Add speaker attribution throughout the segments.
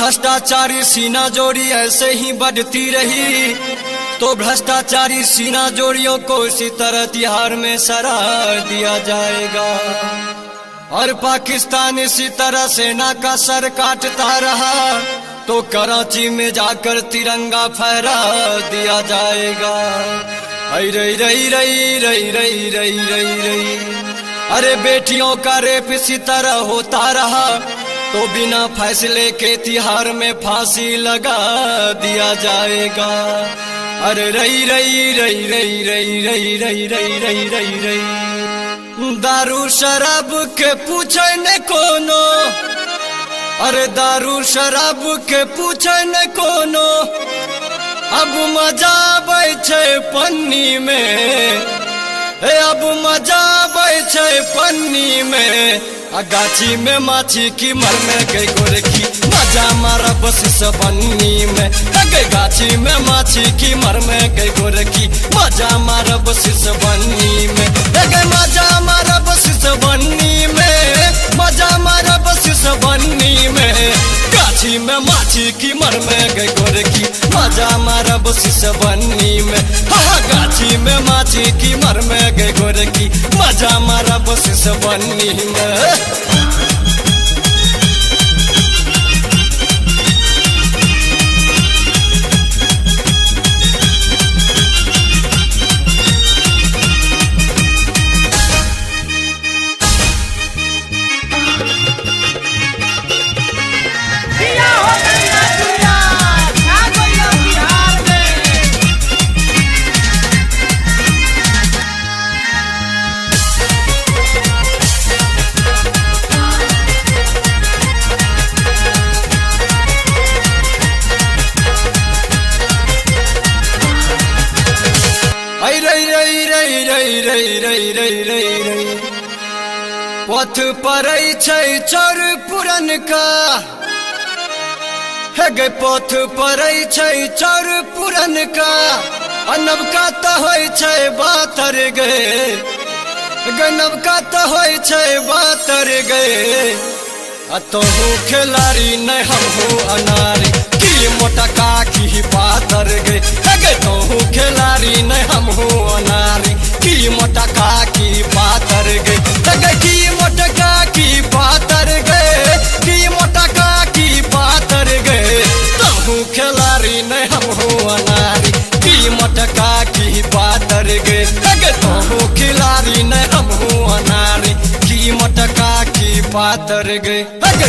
Speaker 1: भ्रष्टाचारी सीना जोड़ी ऐसे ही बढ़ती रही तो भ्रष्टाचारी सीना जोड़ियों को इसी तरह तिहाड़ में सरा दिया जाएगा। और पाकिस्तान इसी तरह सेना का सर काटता रहा तो कराची में जाकर तिरंगा फहरा दिया जाएगा। रई रई रई रई रई रई रई रई रई। अरे बेटियों का रेप इसी तरह होता रहा तो बिना फैसले के तिहाड़ में फांसी लगा दिया जाएगा। अरे रई रई रई रई रई रई रई रई रई रई रई। दारू शराब के पूछे न कोनो, अरे दारू शराब के पूछे न कोनो, अब मजा बैठे पन्नी में, अब मजा बैठे पन्नी में। गाछी में माछी की मर में गई गोरखी मजा मारा बस बन्नी में। गाछी में माछी की मर में गई गोरखी मजा मारा बस बन्नी में। मजा मारा बस बन्नी में, मजा मारा बस बन्नी में। गाछी में माछी की मर में गई गोरखी मजा मारा बस बन्नी में। हाँ गाछी में माछी की मर में गई गोरखी मजा मारा बस बन्नी में। पथ पर चर पुरन का है गे पथ पर चर पुरन का अनब का तो होय बातर गए गनब का तो होय बातर गए। तोहू खिलाड़ी न हम अनारी की मोटा का की पातर गए। तोहू खिलाड़ी न हम अनारी की मोटा का की पातर गए। की मोटा का की पातर गए, की मोटा का की पातर गए। तोहू खिलाड़ी न हम अनारी की मोटा का की पातर गए। तोहू खिलाड़ी न हम अनारी की मोटा का की पातर गए।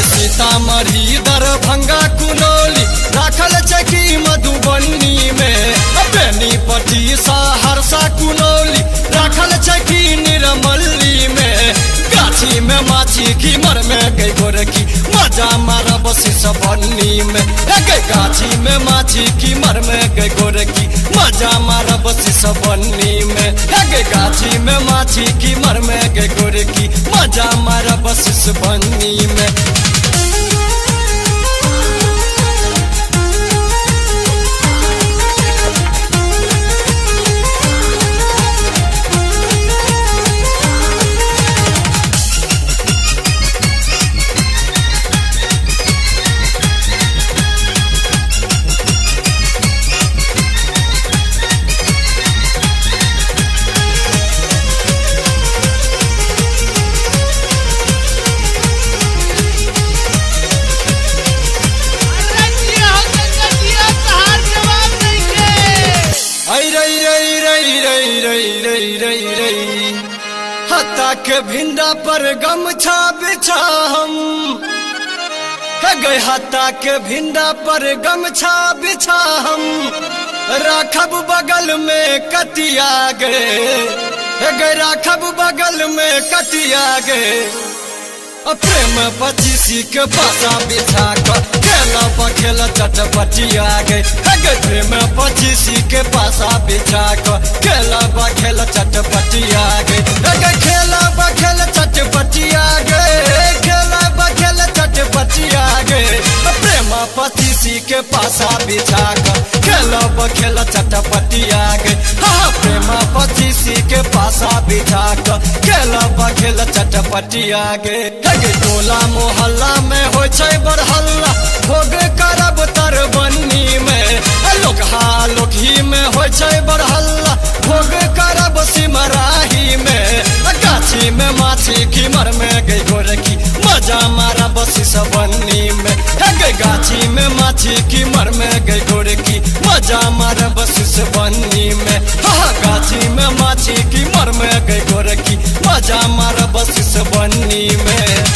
Speaker 1: सीतामढ़ी दरभंगा कुनौली राखल चकी मधुबनी में। बेनीपट्टी सहरसा कुनौली राखल चकी निर्मली में। गाछी में माछी की मर में गई गोरखी मजा मारा बस बन्नी में। गाछी में माछी की मर में गई गोरखी मजा मारा बस बन्नी में। गाछी में माछी की मर में गई गोरखी मजा मारा बस बन्नी में। हत्ता के भिंडा पर गमछा बिछा हम गए। हत्ता के भिंडा पर गमछा बिछा हम राखब बगल में कटिया गए। राखब बगल में कटिया गए। प्रेम पचीसी के पासा बिछा कर खेला पखेल चटपटिया गए। प्रेम पचीसी के पासा बिछा कर खेला पखेल चटपटिया गए। खेला पखेल चटपटिया गए, खेला पखेल चटपटिया गए। प्रेम पचीसी के पासा बिछा कर खेलब खेल चटपटिया गे। हाँ प्रेम पचीसी के पासा बिछा कर खेलब खेल चटपटिया गे। टोला मोहल्ला में हो बड़ हल्ला भोग करब तरबन्नी में। लोकहा लोकही में हो बड़ हल्ला भोग करब सिमराही में। गाछी में माछी कीमर में गई गोरखी मजा मारा बसी सबन्नी में। गाछी में माछी कीमर में गई गोरखी मजा मारा बसी सबन्नी में। हाँ गाछी में माछी कीमर में गई गोरखी मजा मारा बसी सबन्नी में।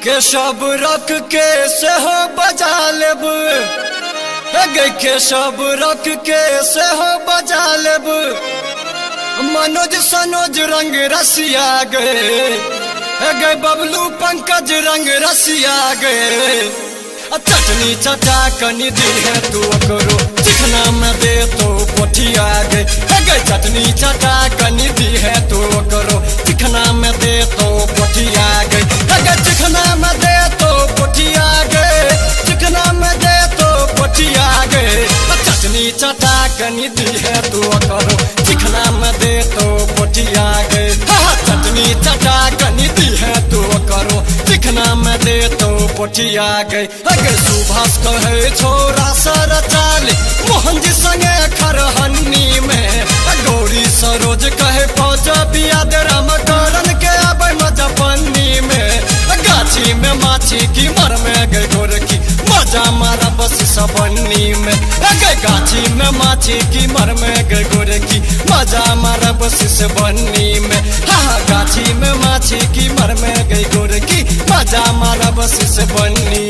Speaker 1: के सब रख के सेहो बजा लेब के सब रख के सेहो बजा लेब। मनोज सनोज रंग रसिया गे बबलू पंकज रंग रसिया गे। चटनी चटा कनी दी है तू करो चिकना में दे तो पोठिया गे। चटनी चटा कनी दी है तू करो चिकना में दे तो पोठिया गे। चिकना में दे तो पोठिया गे चिकना में दे तो पोठिया गे। चटनी चटा कनी दी है तू करो चिकना में दे तो पोठिया गे। चटनी चटा कनी दी है तू करो चिकना में दे तो पोठिया गे। सुभाष कहे छोरा सर चाले मोहन जी संगे खरहन्नी में। गौरी सरोज कहे फौज बियाद राम करन के आबे मजपन्नी में। गाछी में माछी की मर में गई गोरखी मजा मारा बस सबन्नी में। गाछी में माछी की मर में गई गोरखी मजा मारा बस सबन्नी में। हाँ गाछी में माछी की मर में गई गोरखी मजा मारा बस सबन्नी